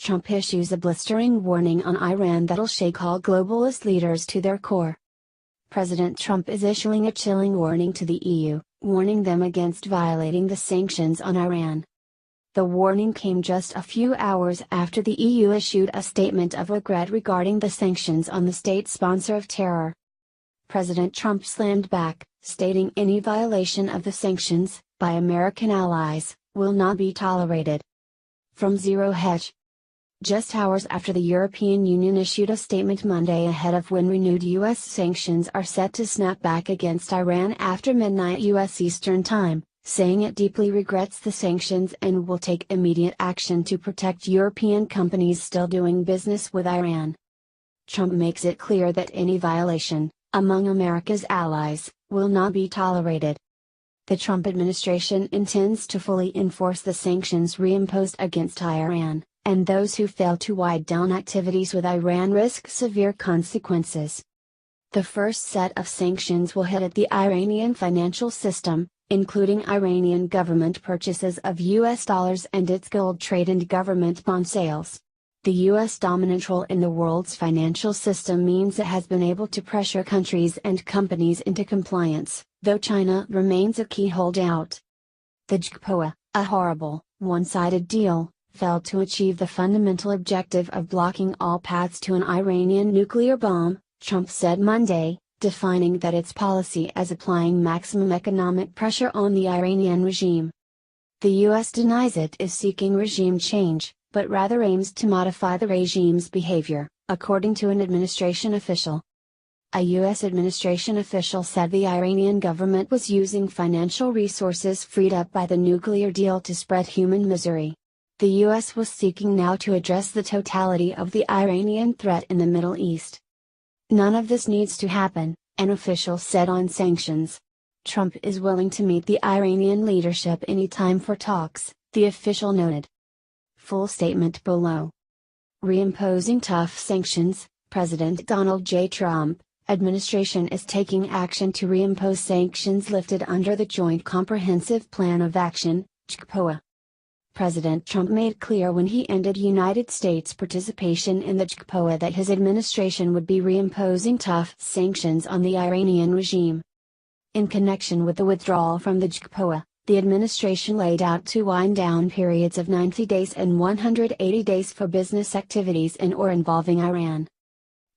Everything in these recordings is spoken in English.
Trump issues a blistering warning on Iran that'll shake all globalist leaders to their core. President Trump is issuing a chilling warning to the EU, warning them against violating the sanctions on Iran. The warning came just a few hours after the EU issued a statement of regret regarding the sanctions on the state sponsor of terror. President Trump slammed back, stating any violation of the sanctions, by American allies, will not be tolerated. From Hedge. Just hours after the European Union issued a statement Monday ahead of when renewed U.S. sanctions are set to snap back against Iran after midnight U.S. Eastern Time, saying it deeply regrets the sanctions and will take immediate action to protect European companies still doing business with Iran. Trump makes it clear that any violation, among America's allies, will not be tolerated. The Trump administration intends to fully enforce the sanctions reimposed against Iran, and those who fail to wind down activities with Iran risk severe consequences. The first set of sanctions will hit at the Iranian financial system, including Iranian government purchases of US dollars and its gold trade and government bond sales. The US dominant role in the world's financial system means it has been able to pressure countries and companies into compliance, though China remains a key holdout. The JCPOA, a horrible, one-sided deal, failed to achieve the fundamental objective of blocking all paths to an Iranian nuclear bomb, Trump said Monday, defining that its policy as applying maximum economic pressure on the Iranian regime. The U.S. denies it is seeking regime change, but rather aims to modify the regime's behavior, according to an administration official. A U.S. administration official said the Iranian government was using financial resources freed up by the nuclear deal to spread human misery. The U.S. was seeking now to address the totality of the Iranian threat in the Middle East. None of this needs to happen, an official said on sanctions. Trump is willing to meet the Iranian leadership anytime for talks, the official noted. Full statement below. Reimposing tough sanctions, President Donald J. Trump administration is taking action to reimpose sanctions lifted under the Joint Comprehensive Plan of Action, JCPOA. President Trump made clear when he ended United States participation in the JCPOA that his administration would be reimposing tough sanctions on the Iranian regime. In connection with the withdrawal from the JCPOA, the administration laid out two wind-down periods of 90 days and 180 days for business activities in or involving Iran.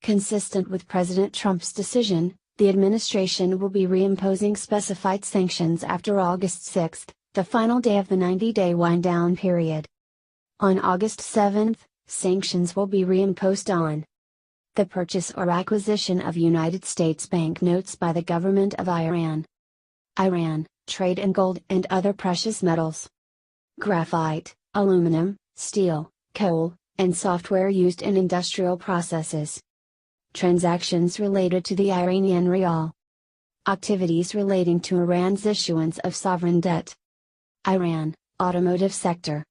Consistent with President Trump's decision, the administration will be reimposing specified sanctions after August 6, the final day of the 90-day wind-down period. On August 7, sanctions will be reimposed on the purchase or acquisition of United States banknotes by the government of Iran, trade in gold and other precious metals, graphite, aluminum, steel, coal, and software used in industrial processes, transactions related to the Iranian rial, activities relating to Iran's issuance of sovereign debt, Iran, automotive sector.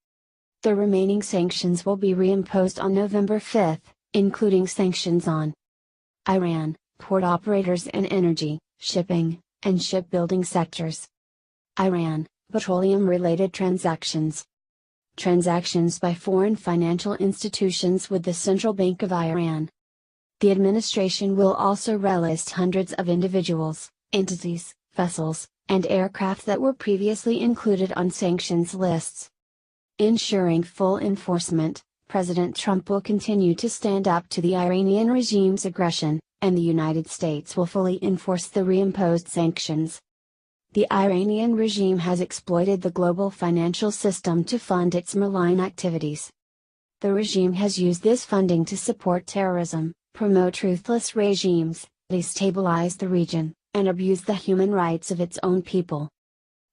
The remaining sanctions will be reimposed on November 5, including sanctions on Iran, port operators and energy, shipping, and shipbuilding sectors. Iran, petroleum-related transactions. Transactions by foreign financial institutions with the Central Bank of Iran. The administration will also relist hundreds of individuals, entities, vessels, and aircraft that were previously included on sanctions lists. Ensuring full enforcement, President Trump will continue to stand up to the Iranian regime's aggression, and the United States will fully enforce the reimposed sanctions. The Iranian regime has exploited the global financial system to fund its malign activities. The regime has used this funding to support terrorism, promote ruthless regimes, destabilize the region, and abuse the human rights of its own people.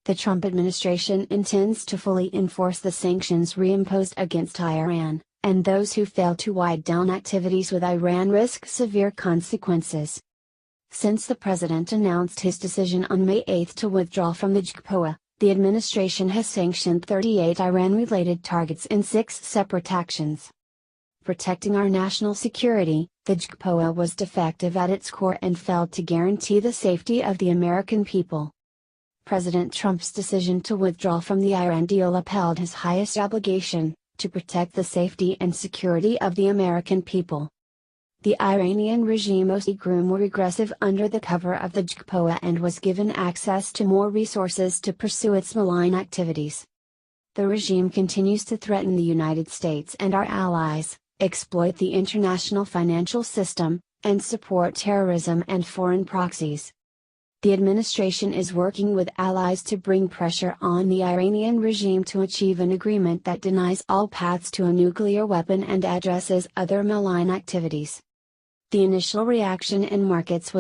The Trump administration intends to fully enforce the sanctions reimposed against Iran, and those who fail to wind down activities with Iran risk severe consequences. Since the president announced his decision on May 8 to withdraw from the JCPOA, the administration has sanctioned 38 Iran-related targets in 6 separate actions. Protecting our national security, the JCPOA was defective at its core and failed to guarantee the safety of the American people. President Trump's decision to withdraw from the Iran deal upheld his highest obligation, to protect the safety and security of the American people. The Iranian regime mostly grew more regressive under the cover of the JCPOA and was given access to more resources to pursue its malign activities. The regime continues to threaten the United States and our allies, exploit the international financial system, and support terrorism and foreign proxies. The administration is working with allies to bring pressure on the Iranian regime to achieve an agreement that denies all paths to a nuclear weapon and addresses other malign activities. The initial reaction in markets was